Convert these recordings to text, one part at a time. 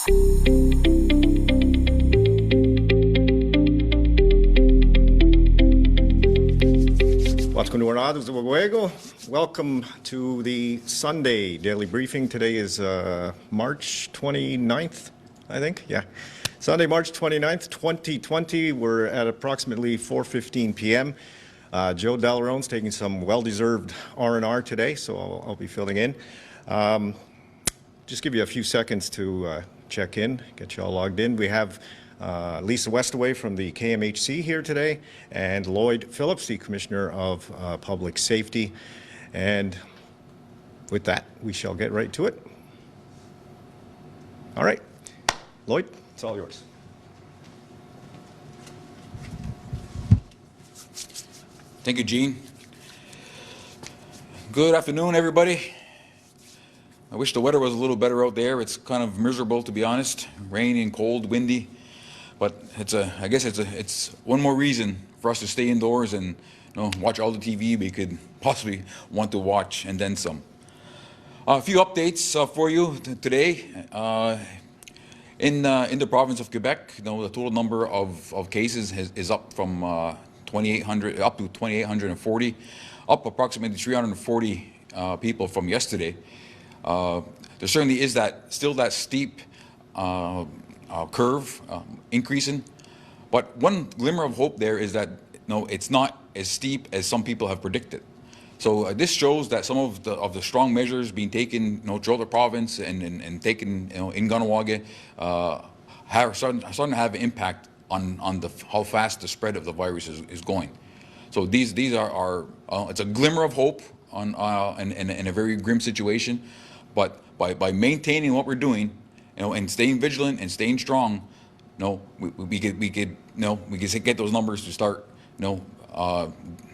Welcome to the Sunday daily briefing. Today is March 29th, I think. Yeah. Sunday, March 29th, 2020. We're at approximately 4:15 p.m. Joe Delarone's taking some well-deserved R&R today, so I'll be filling in. Just give you a few seconds to check in, get you all logged in. We have Lisa Westaway from the KMHC here today, and Lloyd Phillips, the Commissioner of Public Safety. And with that, we shall get right to it. All right, Lloyd, it's all yours. Thank you, Gene. Good afternoon, everybody. I wish the weather was a little better out there. It's kind of miserable, to be honest. Rainy and cold, windy. But I guess it's one more reason for us to stay indoors and watch all the TV we could possibly want to watch, and then some. A few updates for you today. In the province of Quebec, the total number of cases is up from 2,800 up to 2,840, up approximately 340 people from yesterday. There certainly is still that steep curve increasing, but one glimmer of hope there is that it's not as steep as some people have predicted. So this shows that some of the strong measures being taken throughout the province and taken in Kahnawake are starting to have an impact on how fast the spread of the virus is going. So these are it's a glimmer of hope in a very grim situation, but by maintaining what we're doing, and staying vigilant and staying strong, we could get those numbers to start,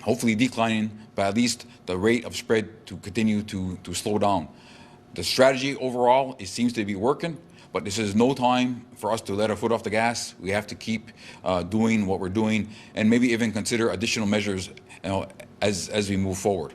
hopefully declining, but at least the rate of spread to continue to slow down. The strategy overall, it seems to be working, but this is no time for us to let our foot off the gas. We have to keep doing what we're doing, and maybe even consider additional measures, as we move forward.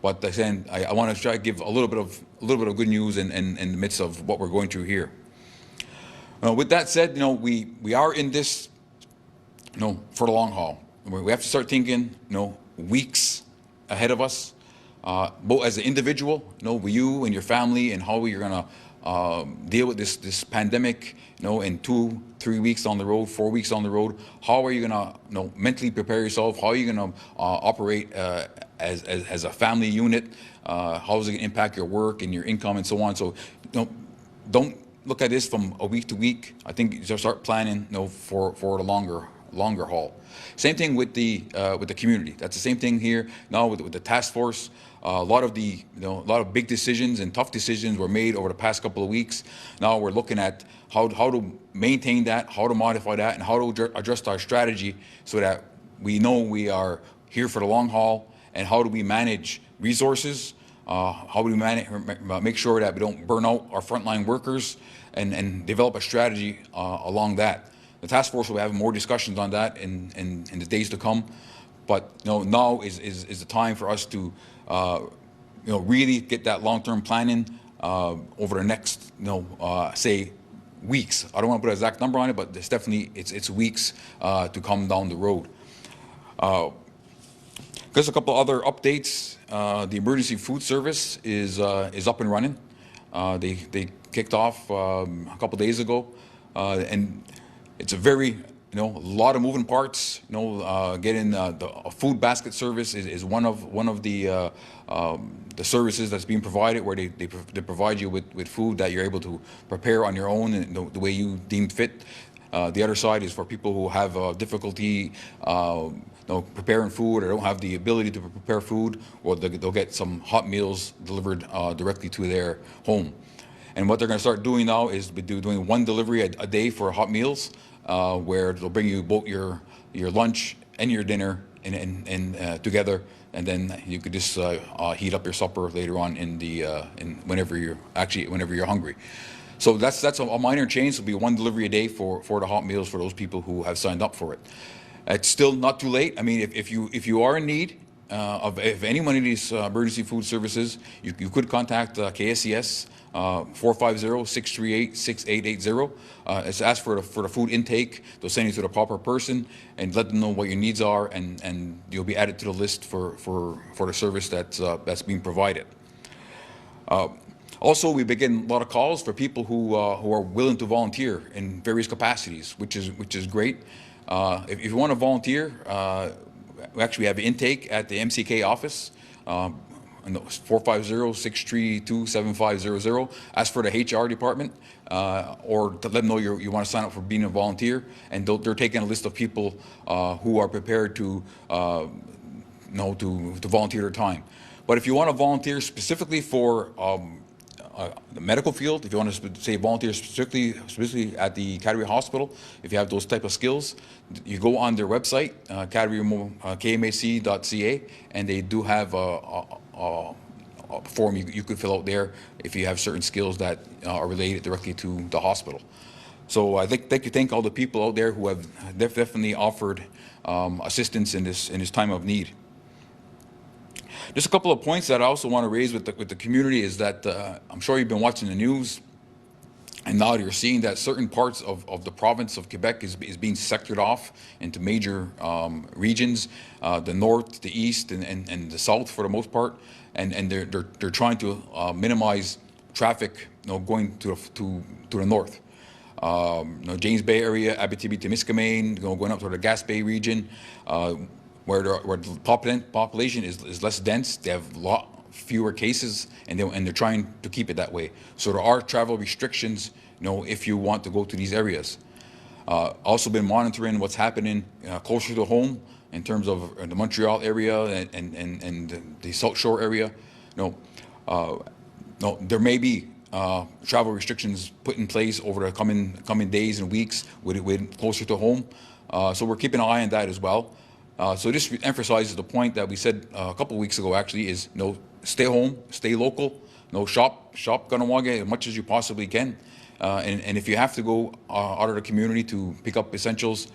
But again, I want to try to give a little bit of good news in the midst of what we're going through here. With that said, we are in this, for the long haul. We have to start thinking, weeks ahead of us, both as an individual, you and your family, and how you're going to deal with this pandemic, in 2-3 weeks on the road, 4 weeks on the road. How are you going to, mentally prepare yourself? How are you going to operate as a family unit? How is it going to impact your work and your income and so on? So, don't look at this from a week to week. I think you just start planning, for the longer haul. Same thing with the community. That's the same thing here now with the task force. A lot of big decisions and tough decisions were made over the past couple of weeks. Now we're looking at how to maintain that, how to modify that, and how to adjust our strategy so that we know we are here for the long haul. And how do we manage resources? How do we make sure that we don't burn out our frontline workers, and develop a strategy along that. The task force will have more discussions on that in the days to come. But now is the time for us to really get that long-term planning over the next say weeks. I don't want to put an exact number on it, but it's definitely it's weeks to come down the road. Just a couple other updates. The emergency food service is up and running. They kicked off a couple days ago, and it's a very a lot of moving parts. Getting a food basket service is one of the services that's being provided, where they provide you with food that you're able to prepare on your own and the way you deem fit. The other side is for people who have difficulty preparing food, or don't have the ability to prepare food, or they'll get some hot meals delivered directly to their home. And what they're going to start doing now is doing one delivery a day for hot meals, where they'll bring you both your lunch and your dinner in together, and then you could just heat up your supper later on whenever you're hungry. So that's a minor change. It'll be one delivery a day for the hot meals for those people who have signed up for it. It's still not too late. I mean, if you are in need of any one of these emergency food services, you could contact KSCS 450-638-6880. It's asked for the food intake. They'll send you to the proper person and let them know what your needs are, and you'll be added to the list for the service that's being provided. Also, we begin a lot of calls for people who are willing to volunteer in various capacities, which is great. If you want to volunteer, we actually have intake at the MCK office. 450-632-7500. Ask for the HR department, or to let them know you want to sign up for being a volunteer, and they're taking a list of people who are prepared to to volunteer their time. But if you want to volunteer specifically for the medical field, if you want to say volunteer specifically at the Kahnawake Hospital, if you have those type of skills, you go on their website, KMHC.ca, and they do have a form you could fill out there if you have certain skills that are related directly to the hospital. So I thank all the people out there who have definitely offered assistance in this time of need. Just a couple of points that I also want to raise with the community is that I'm sure you've been watching the news, and now you're seeing that certain parts of the province of Quebec is being sectored off into major regions, the north, the east, and the south for the most part, and they're trying to minimize traffic, going to the north. James Bay area, Abitibi-Témiscamingue, going up to the Gaspé region, where the population is less dense. They have a lot fewer cases, and they're trying to keep it that way. So there are travel restrictions, if you want to go to these areas. Also been monitoring what's happening closer to home in terms of the Montreal area and the South Shore area. There may be travel restrictions put in place over the coming days and weeks with closer to home. So we're keeping an eye on that as well. So this emphasizes the point that we said a couple of weeks ago, actually, is stay home, stay local, shop Kahnawake as much as you possibly can. And if you have to go out of the community to pick up essentials,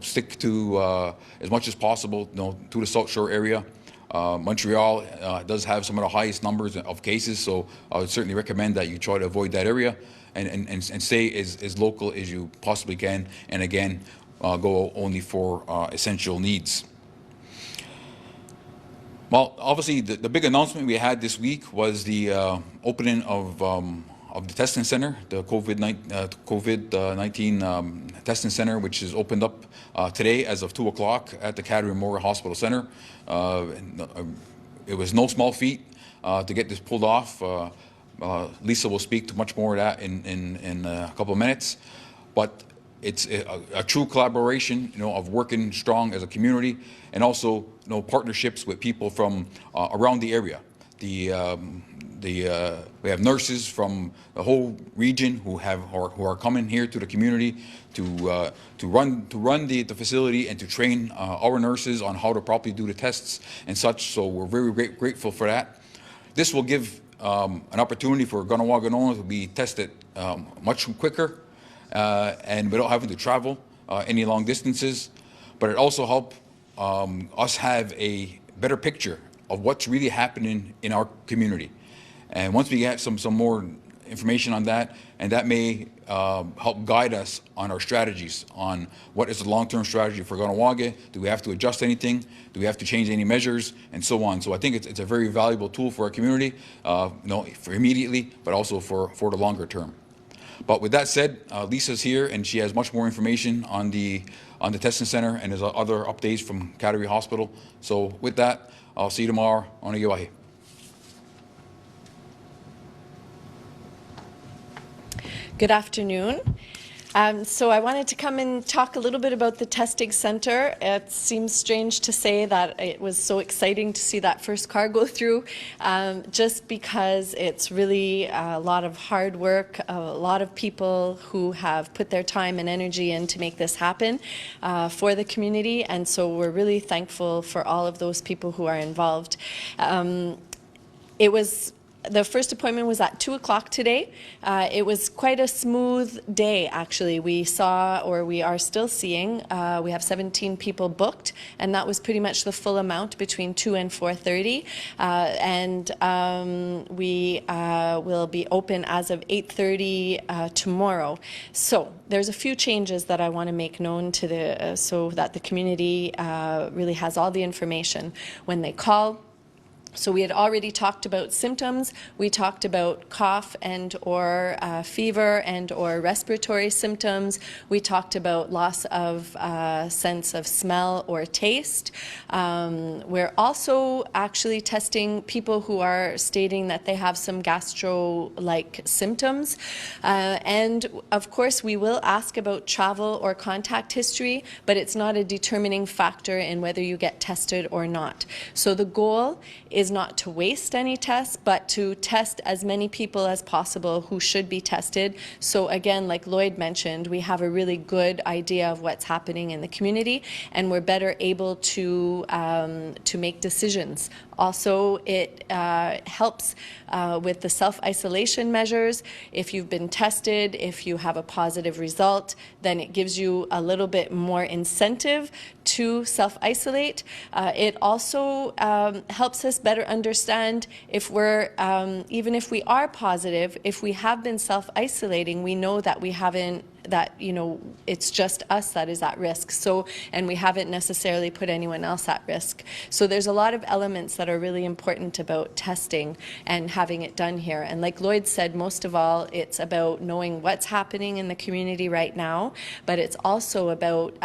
stick to as much as possible, to the South Shore area. Montreal does have some of the highest numbers of cases, so I would certainly recommend that you try to avoid that area and stay as local as you possibly can. And again, go only for essential needs. Well, obviously, the big announcement we had this week was the opening of the testing center, the COVID-19 testing center, which is opened up today as of 2 o'clock at the Kahnawake Memorial Hospital Center. It was no small feat to get this pulled off. Lisa will speak to much more of that in a couple of minutes, but it's a true collaboration, of working strong as a community, and also, partnerships with people from around the area. We have nurses from the whole region who are coming here to the community to run the facility and to train our nurses on how to properly do the tests and such. So we're very grateful for that. This will give an opportunity for Kahnawake to be tested much quicker and without having to travel any long distances. But it also helps us have a better picture of what's really happening in our community. And once we get some more information on that, and that may help guide us on our strategies on what is the long-term strategy for Kahnawake. Do we have to adjust anything? Do we have to change any measures? And so on. So I think it's a very valuable tool for our community, for immediately, but also for the longer term. But with that said, Lisa's here, and she has much more information on the testing center, and there's other updates from Kahnawake Hospital. So with that, I'll see you tomorrow. Onigiwahi. Good afternoon. So I wanted to come and talk a little bit about the testing center. It seems strange to say that it was so exciting to see that first car go through, just because it's really a lot of hard work, a lot of people who have put their time and energy in to make this happen for the community, and so we're really thankful for all of those people who are involved. It was the first appointment was at 2 o'clock today. It was quite a smooth day, actually. We saw, or we are still seeing, we have 17 people booked, and that was pretty much the full amount between 2 and 4:30. We will be open as of 8:30 tomorrow. So there's a few changes that I want to make known to the, so that the community really has all the information when they call. So we had already talked about symptoms. We talked about cough and or fever and or respiratory symptoms. We talked about loss of sense of smell or taste. We're also actually testing people who are stating that they have some gastro-like symptoms. And of course, we will ask about travel or contact history, but it's not a determining factor in whether you get tested or not. So the goal is not to waste any tests, but to test as many people as possible who should be tested. So again, like Lloyd mentioned, we have a really good idea of what's happening in the community, and we're better able to make decisions. Also, it helps with the self-isolation measures. If you've been tested, if you have a positive result, then it gives you a little bit more incentive to self-isolate. It also helps us better understand if we're, even if we are positive, if we have been self-isolating, we know that we haven't, that, you know, it's just us that is at risk. So, and we haven't necessarily put anyone else at risk. So there's a lot of elements that are really important about testing and having it done here. And like Lloyd said, most of all, it's about knowing what's happening in the community right now, but it's also about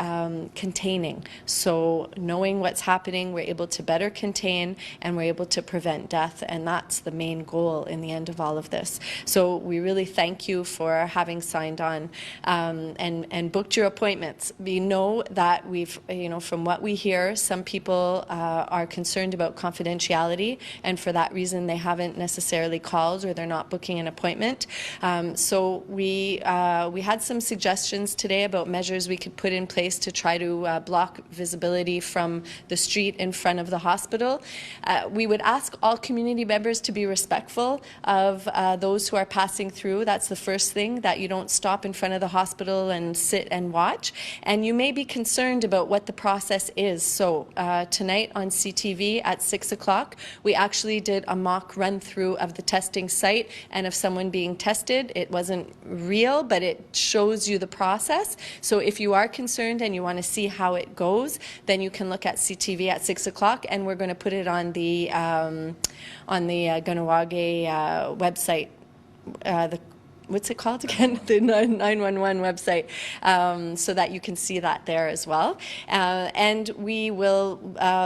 containing. So knowing what's happening, we're able to better contain and we're able to prevent death. And that's the main goal in the end of all of this. So we really thank you for having signed on. And booked your appointments. We know that we've, you know, from what we hear, some people are concerned about confidentiality, and for that reason they haven't necessarily called or they're not booking an appointment. So we had some suggestions today about measures we could put in place to try to block visibility from the street in front of the hospital. We would ask all community members to be respectful of those who are passing through. That's the first thing, that you don't stop in front of the hospital and sit and watch. And you may be concerned about what the process is. So tonight on CTV at 6 o'clock, we actually did a mock run through of the testing site and of someone being tested. It wasn't real, but it shows you the process. So if you are concerned and you want to see how it goes, then you can look at CTV at 6 o'clock, and we're going to put it on the Kahnawake website. What's it called again? The 911 website, so that you can see that there as well. And we will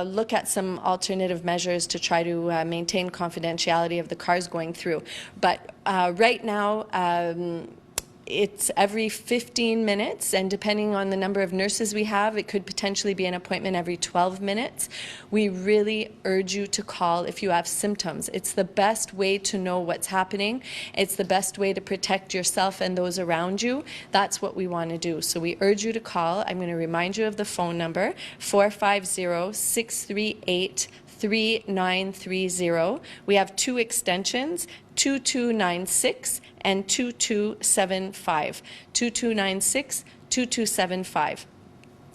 look at some alternative measures to try to maintain confidentiality of the cars going through. But right now, it's every 15 minutes, and depending on the number of nurses we have, it could potentially be an appointment every 12 minutes. We really urge you to call if you have symptoms. It's the best way to know what's happening. It's the best way to protect yourself and those around you. That's what we want to do. So we urge you to call. I'm going to remind you of the phone number, 450-638-3930. We have 2 extensions, 2296 and 2275. 2296, 2275.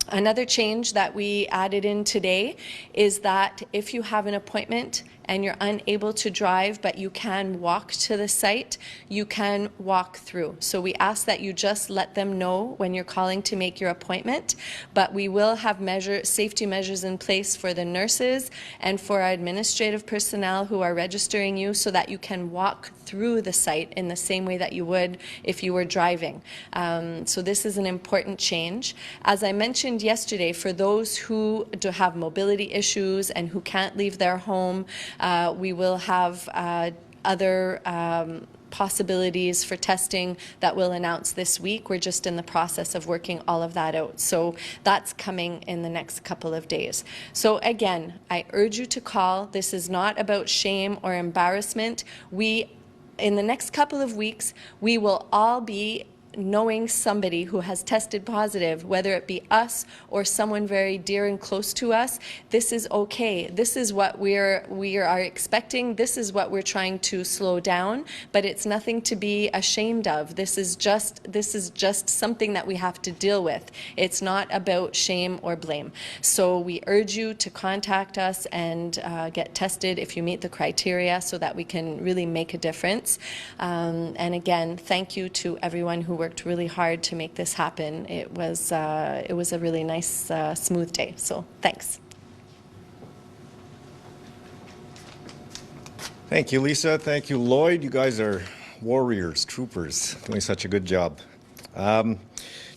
Another change that we added in today is that if you have an appointment and you're unable to drive but you can walk to the site, you can walk through. So we ask that you just let them know when you're calling to make your appointment, but we will have safety measures in place for the nurses and for our administrative personnel who are registering you, so that you can walk through the site in the same way that you would if you were driving. So this is an important change. As I mentioned yesterday, for those who do have mobility issues and who can't leave their home, we will have other possibilities for testing that we'll announce this week. We're just in the process of working all of that out. So that's coming in the next couple of days. So again, I urge you to call. This is not about shame or embarrassment. In the next couple of weeks, we will all be knowing somebody who has tested positive, whether it be us or someone very dear and close to us, this is okay. This is what we are expecting. This is what we're trying to slow down, but it's nothing to be ashamed of. This is just something that we have to deal with. It's not about shame or blame. So we urge you to contact us and get tested if you meet the criteria so that we can really make a difference. And again, thank you to everyone who worked really hard to make this happen. It was a really nice, smooth day. So thanks. Thank you, Lisa. Thank you, Lloyd. You guys are warriors, troopers, doing such a good job.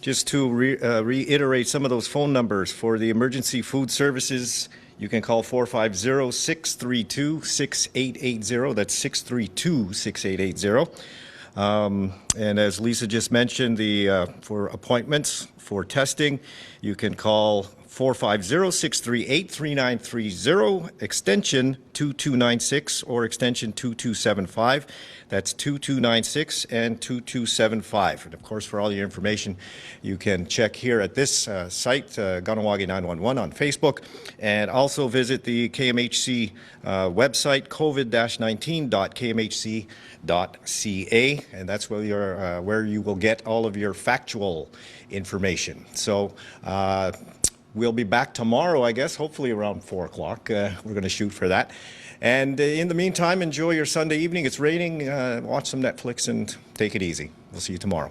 Just to reiterate some of those phone numbers for the emergency food services, you can call 450-632-6880. That's 632-6880. And as Lisa just mentioned, for appointments for testing, you can call 450-638-3930, extension 2296 or extension 2275. That's 2296 and 2275. And of course, for all your information, you can check here at this site, Kahnawake 911 on Facebook, and also visit the KMHC website, covid-19.kmhc.ca, and that's where you will get all of your factual information. So we'll be back tomorrow, I guess, hopefully around 4 o'clock. We're going to shoot for that. And in the meantime, enjoy your Sunday evening. It's raining. Watch some Netflix and take it easy. We'll see you tomorrow.